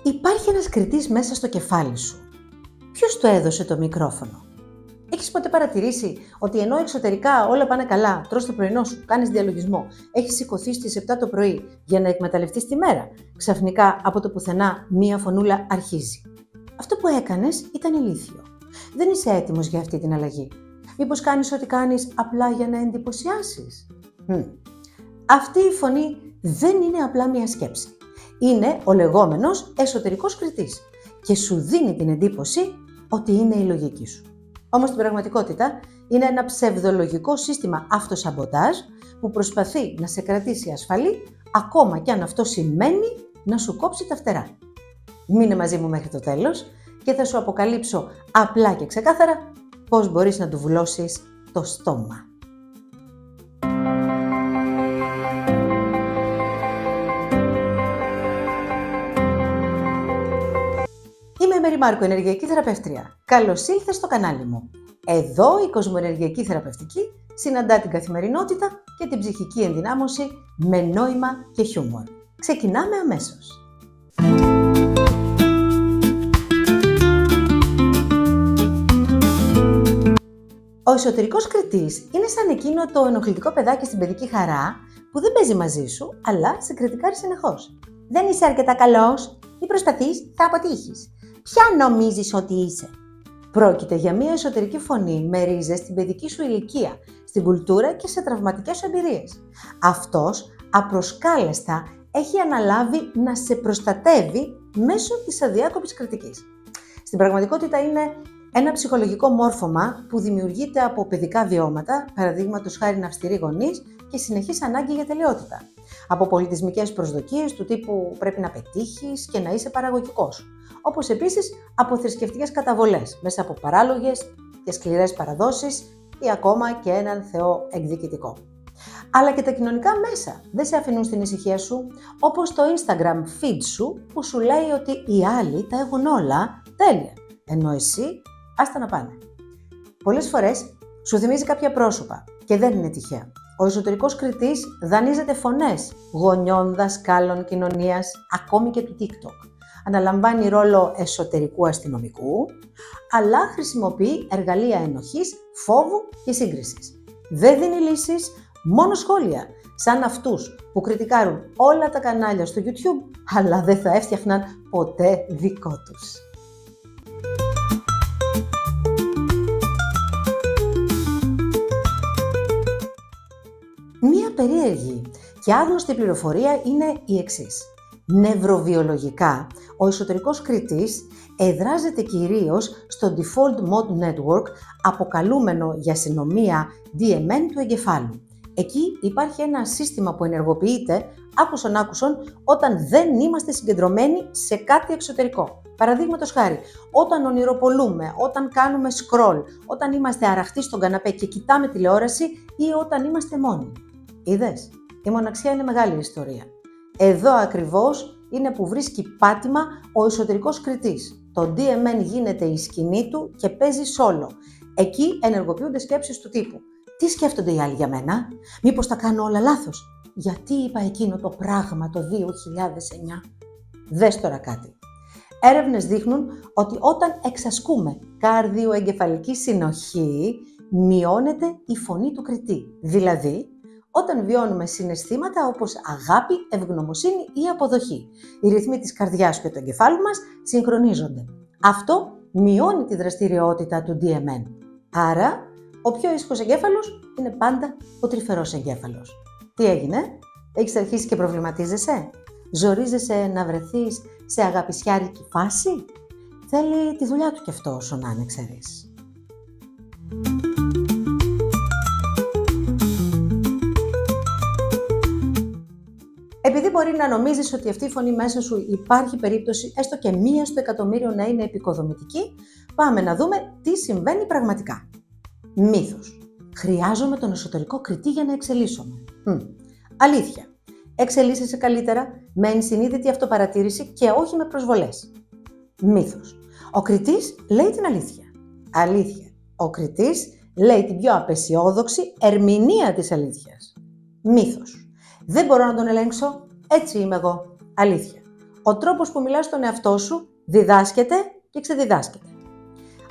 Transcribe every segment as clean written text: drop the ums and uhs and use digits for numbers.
Υπάρχει ένας κριτής μέσα στο κεφάλι σου. Ποιος του έδωσε το μικρόφωνο? Έχεις ποτέ παρατηρήσει ότι ενώ εξωτερικά όλα πάνε καλά, τρως το πρωινό σου, κάνεις διαλογισμό, έχεις σηκωθεί στις 7 το πρωί για να εκμεταλλευτείς τη μέρα, ξαφνικά από το πουθενά μία φωνούλα αρχίζει. Αυτό που έκανες ήταν ηλίθιο. Δεν είσαι έτοιμος για αυτή την αλλαγή. Μήπως κάνεις ό,τι κάνεις απλά για να εντυπωσιάσεις? Αυτή η φωνή δεν είναι απλά μία σκέψη. Είναι ο λεγόμενος εσωτερικός κριτής και σου δίνει την εντύπωση ότι είναι η λογική σου. Όμως στην πραγματικότητα είναι ένα ψευδολογικό σύστημα αυτοσαμποτάζ που προσπαθεί να σε κρατήσει ασφαλή, ακόμα και αν αυτό σημαίνει να σου κόψει τα φτερά. Μείνε μαζί μου μέχρι το τέλος και θα σου αποκαλύψω απλά και ξεκάθαρα πώς μπορείς να του βουλώσεις το στόμα. Είμαι η Μέρη Μάρκο, ενεργειακή θεραπεύτρια. Καλώς ήλθες στο κανάλι μου. Εδώ η κοσμοενεργειακή θεραπευτική συναντά την καθημερινότητα και την ψυχική ενδυνάμωση με νόημα και χιούμορ. Ξεκινάμε αμέσως. Ο εσωτερικός κριτής είναι σαν εκείνο το ενοχλητικό παιδάκι στην παιδική χαρά που δεν παίζει μαζί σου, αλλά σε κριτικάρει συνεχώς. Δεν είσαι αρκετά καλός, μη προσπαθείς, θα αποτύχεις. Ποια νομίζεις ότι είσαι? Πρόκειται για μια εσωτερική φωνή με ρίζες στην παιδική σου ηλικία, στην κουλτούρα και σε τραυματικές σου εμπειρίες. Αυτός απροσκάλεστα έχει αναλάβει να σε προστατεύει μέσω της αδιάκοπης κριτικής. Στην πραγματικότητα είναι ένα ψυχολογικό μόρφωμα που δημιουργείται από παιδικά βιώματα, παραδείγματος χάριν αυστηροί γονείς και συνεχής ανάγκη για τελειότητα. Από πολιτισμικές προσδοκίες του τύπου πρέπει να πετύχεις και να είσαι παραγωγικός. Όπως επίσης από θρησκευτικές καταβολές, μέσα από παράλογες και σκληρές παραδόσεις ή ακόμα και έναν θεό εκδικητικό. Αλλά και τα κοινωνικά μέσα δεν σε αφήνουν στην ησυχία σου, όπως το Instagram feed σου που σου λέει ότι οι άλλοι τα έχουν όλα τέλεια, ενώ εσύ άστα να πάνε. Πολλές φορές σου θυμίζει κάποια πρόσωπα και δεν είναι τυχαία. Ο εσωτερικός κριτής δανείζεται φωνές γονιών, δασκάλων, κοινωνίας, ακόμη και του TikTok. Αναλαμβάνει ρόλο εσωτερικού αστυνομικού, αλλά χρησιμοποιεί εργαλεία ενοχής, φόβου και σύγκρισης. Δεν δίνει λύσεις, μόνο σχόλια, σαν αυτούς που κριτικάρουν όλα τα κανάλια στο YouTube, αλλά δεν θα έφτιαχναν ποτέ δικό τους. Μία περίεργη και άγνωστη πληροφορία είναι η εξής. Νευροβιολογικά, ο εσωτερικός κριτής εδράζεται κυρίως στο Default Mode Network, αποκαλούμενο για συνομία DMN του εγκεφάλου. Εκεί υπάρχει ένα σύστημα που ενεργοποιείται, άκουσον, όταν δεν είμαστε συγκεντρωμένοι σε κάτι εξωτερικό. Παραδείγματος χάρη, όταν ονειροπολούμε, όταν κάνουμε scroll, όταν είμαστε αραχτοί στον καναπέ και κοιτάμε τηλεόραση ή όταν είμαστε μόνοι. Είδες, η μοναξιά είναι μεγάλη ιστορία. Εδώ ακριβώς είναι που βρίσκει πάτημα ο εσωτερικός κριτής. Το DMN γίνεται η σκηνή του και παίζει σόλο. Εκεί ενεργοποιούνται σκέψεις του τύπου. Τι σκέφτονται οι άλλοι για μένα? Μήπως τα κάνω όλα λάθος? Γιατί είπα εκείνο το πράγμα το 2009? Δες τώρα κάτι. Έρευνες δείχνουν ότι όταν εξασκούμε καρδιοεγκεφαλική συνοχή, μειώνεται η φωνή του κριτή. Δηλαδή, όταν βιώνουμε συναισθήματα όπως αγάπη, ευγνωμοσύνη ή αποδοχή. Οι ρυθμοί της καρδιάς και του εγκεφάλου μας συγχρονίζονται. Αυτό μειώνει τη δραστηριότητα του DMN. Άρα, ο πιο ήσυχος εγκέφαλος είναι πάντα ο τρυφερός εγκέφαλος. Τι έγινε? Έχεις αρχίσει και προβληματίζεσαι? Ζορίζεσαι να βρεθείς σε αγαπησιάρικη φάση? Θέλει τη δουλειά του κι αυτό όσο να είναι, ξέρεις. Επειδή μπορεί να νομίζεις ότι αυτή η φωνή μέσα σου υπάρχει περίπτωση έστω και 1 στο εκατομμύριο να είναι επικοδομητική, πάμε να δούμε τι συμβαίνει πραγματικά. Μύθος. Χρειάζομαι τον εσωτερικό κριτή για να εξελίσσομαι. Αλήθεια. Εξελίσσεσαι καλύτερα με ενσυνείδητη αυτοπαρατήρηση και όχι με προσβολές. Μύθος. Ο κριτής λέει την αλήθεια. Αλήθεια. Ο κριτής λέει την πιο απεσιόδοξη ερμηνεία της αλήθειας. Μύθος. Δεν μπορώ να τον ελέγξω, έτσι είμαι εγώ. Αλήθεια. Ο τρόπος που μιλάς στον εαυτό σου διδάσκεται και ξεδιδάσκεται.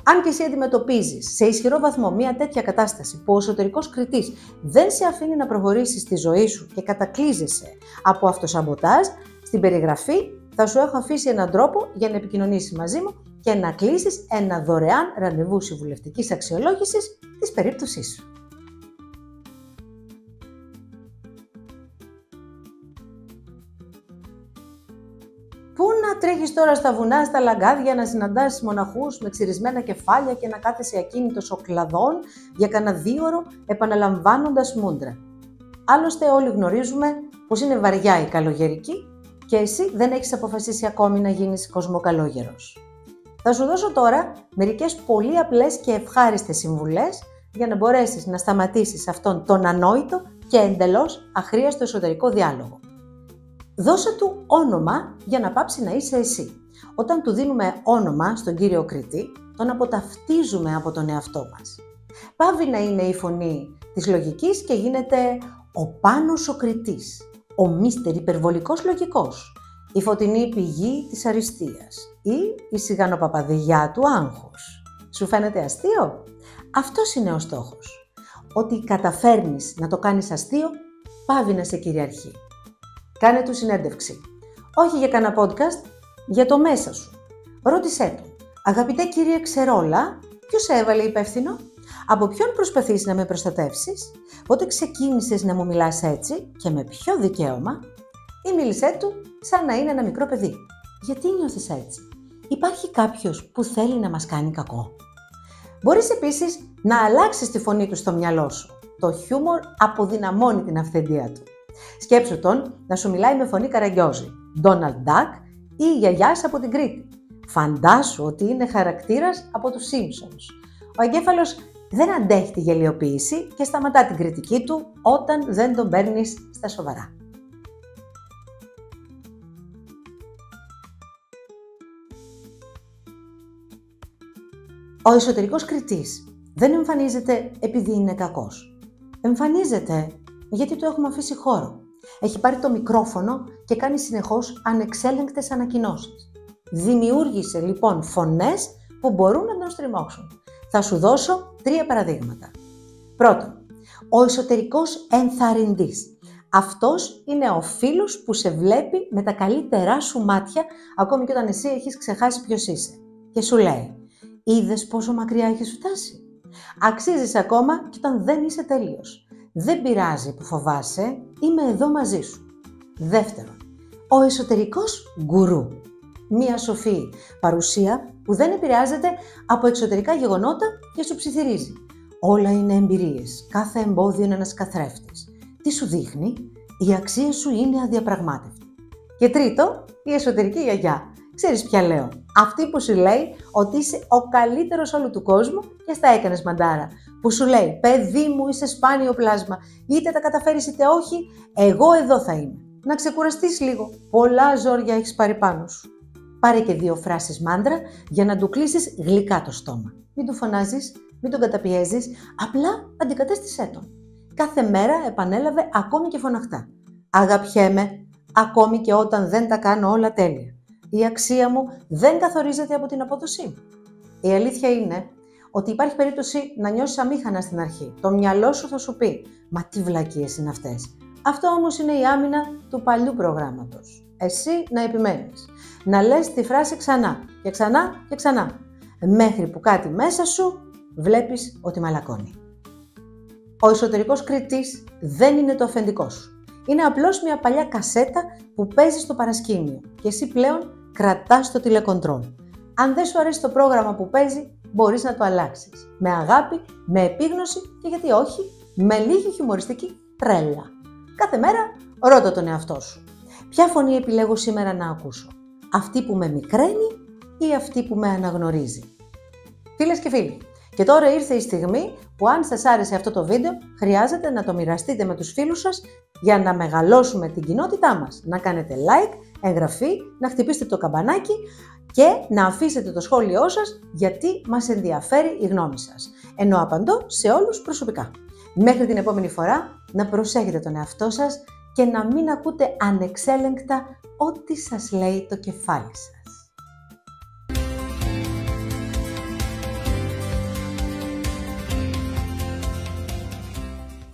Αν και εσύ αντιμετωπίζεις σε ισχυρό βαθμό μια τέτοια κατάσταση που ο εσωτερικός κριτής δεν σε αφήνει να προχωρήσεις στη ζωή σου και κατακλείζεσαι από αυτοσαμποτάζ, στην περιγραφή θα σου έχω αφήσει έναν τρόπο για να επικοινωνήσεις μαζί μου και να κλείσεις ένα δωρεάν ραντεβού συμβουλευτικής αξιολόγησης της περίπτωσής σου. Πού να τρέχεις τώρα στα βουνά, στα λαγκάδια, να συναντάς μοναχούς με ξυρισμένα κεφάλια και να κάθεσαι ακίνητος οκλαδών για κανένα 2ωρο επαναλαμβάνοντας μούντρα. Άλλωστε όλοι γνωρίζουμε πως είναι βαριά η καλογερική και εσύ δεν έχεις αποφασίσει ακόμη να γίνεις κοσμοκαλόγερος. Θα σου δώσω τώρα μερικές πολύ απλές και ευχάριστες συμβουλές για να μπορέσεις να σταματήσεις αυτόν τον ανόητο και εντελώς αχρίαστο εσωτερικό διάλογο. Δώσε του όνομα για να πάψει να είσαι εσύ. Όταν του δίνουμε όνομα στον κύριο κριτή, τον αποταυτίζουμε από τον εαυτό μας. Πάβει να είναι η φωνή της λογικής και γίνεται ο Πάνος ο κριτής, ο μίστερ υπερβολικός λογικός, η φωτεινή πηγή της αριστείας ή η σιγανοπαπαδιά του άγχους. Σου φαίνεται αστείο? Αυτός είναι ο στόχος. Ότι καταφέρνεις να το κάνεις αστείο, πάβει να σε κυριαρχεί. Κάνε του συνέντευξη. Όχι για κανένα podcast, για το μέσα σου. Ρώτησέ τον. Αγαπητέ κύριε Ξερόλα, ποιος σε έβαλε υπεύθυνο? Από ποιον προσπαθείς να με προστατεύσεις? Πότε ξεκίνησες να μου μιλάς έτσι και με ποιο δικαίωμα? Ή μίλησέ του σαν να είναι ένα μικρό παιδί. Γιατί νιώθεις έτσι? Υπάρχει κάποιος που θέλει να μας κάνει κακό? Μπορείς επίσης να αλλάξεις τη φωνή του στο μυαλό σου. Το χιούμορ αποδυναμώνει την αυθεντία του. Σκέψου τον να σου μιλάει με φωνή Καραγκιόζη, Donald Duck ή η γιαγιάς από την Κρήτη. Φαντάσου ότι είναι χαρακτήρας από τους Simpsons. Ο εγκέφαλος δεν αντέχει τη γελιοποίηση και σταματά την κριτική του όταν δεν τον παίρνεις στα σοβαρά. Ο εσωτερικός κριτής δεν εμφανίζεται επειδή είναι κακός. Εμφανίζεται γιατί του έχουμε αφήσει χώρο. Έχει πάρει το μικρόφωνο και κάνει συνεχώς ανεξέλεγκτες ανακοινώσεις. Δημιούργησε λοιπόν φωνές που μπορούν να τον στριμώξουν. Θα σου δώσω 3 παραδείγματα. Πρώτον, ο εσωτερικός ενθαρρυντής. Αυτός είναι ο φίλος που σε βλέπει με τα καλύτερά σου μάτια, ακόμη και όταν εσύ έχεις ξεχάσει ποιος είσαι. Και σου λέει, είδες πόσο μακριά έχεις φτάσει? Αξίζεις ακόμα και όταν δεν είσαι τέλειος. Δεν πειράζει που φοβάσαι, είμαι εδώ μαζί σου. Δεύτερον, ο εσωτερικός γκουρού. Μία σοφή παρουσία που δεν επηρεάζεται από εξωτερικά γεγονότα και σου ψιθυρίζει. Όλα είναι εμπειρίες, κάθε εμπόδιο είναι ένας καθρέφτης. Τι σου δείχνει? Η αξία σου είναι αδιαπραγμάτευτη. Και τρίτο, η εσωτερική γιαγιά. Ξέρεις ποια λέω? Αυτή που σου λέει ότι είσαι ο καλύτερος όλου του κόσμου και στα έκανες μαντάρα. Που σου λέει, παιδί μου, είσαι σπάνιο πλάσμα, είτε τα καταφέρεις είτε όχι, εγώ εδώ θα είμαι. Να ξεκουραστείς λίγο, πολλά ζόρια έχεις πάρει πάνω σου. Πάρε και 2 φράσεις μάντρα για να του κλείσεις γλυκά το στόμα. Μην του φωνάζεις, μην τον καταπιέζεις, απλά αντικατέστησέ τον. Κάθε μέρα επανέλαβε ακόμη και φωναχτά. Αγαπιέμαι, ακόμη και όταν δεν τα κάνω όλα τέλεια. Η αξία μου δεν καθορίζεται από την απόδοσή μου. Η αλήθεια είναι ότι υπάρχει περίπτωση να νιώσεις αμήχανα στην αρχή. Το μυαλό σου θα σου πει, μα τι βλακίες είναι αυτές. Αυτό όμως είναι η άμυνα του παλιού προγράμματος. Εσύ να επιμένεις. Να λες τη φράση ξανά και ξανά και ξανά. Μέχρι που κάτι μέσα σου βλέπεις ότι μαλακώνει. Ο εσωτερικός κριτής δεν είναι το αφεντικό σου. Είναι απλώς μια παλιά κασέτα που παίζει στο παρασκήνιο και εσύ πλέον κρατάς το τηλεκοντρόλ. Αν δεν σου αρέσει το πρόγραμμα που παίζει, μπορείς να το αλλάξεις. Με αγάπη, με επίγνωση και γιατί όχι, με λίγη χιουμοριστική τρέλα. Κάθε μέρα ρώτα τον εαυτό σου. Ποια φωνή επιλέγω σήμερα να ακούσω? Αυτή που με μικραίνει ή αυτή που με αναγνωρίζει? Φίλες και φίλοι, και τώρα ήρθε η στιγμή που αν σας άρεσε αυτό το βίντεο, χρειάζεται να το μοιραστείτε με τους φίλους σας για να μεγαλώσουμε την κοινότητά μας. Να κάνετε like, εγγραφή, να χτυπήσετε το καμπανάκι και να αφήσετε το σχόλιο σας γιατί μας ενδιαφέρει η γνώμη σας. Ενώ απαντώ σε όλους προσωπικά. Μέχρι την επόμενη φορά, να προσέχετε τον εαυτό σας και να μην ακούτε ανεξέλεγκτα ό,τι σας λέει το κεφάλι σας.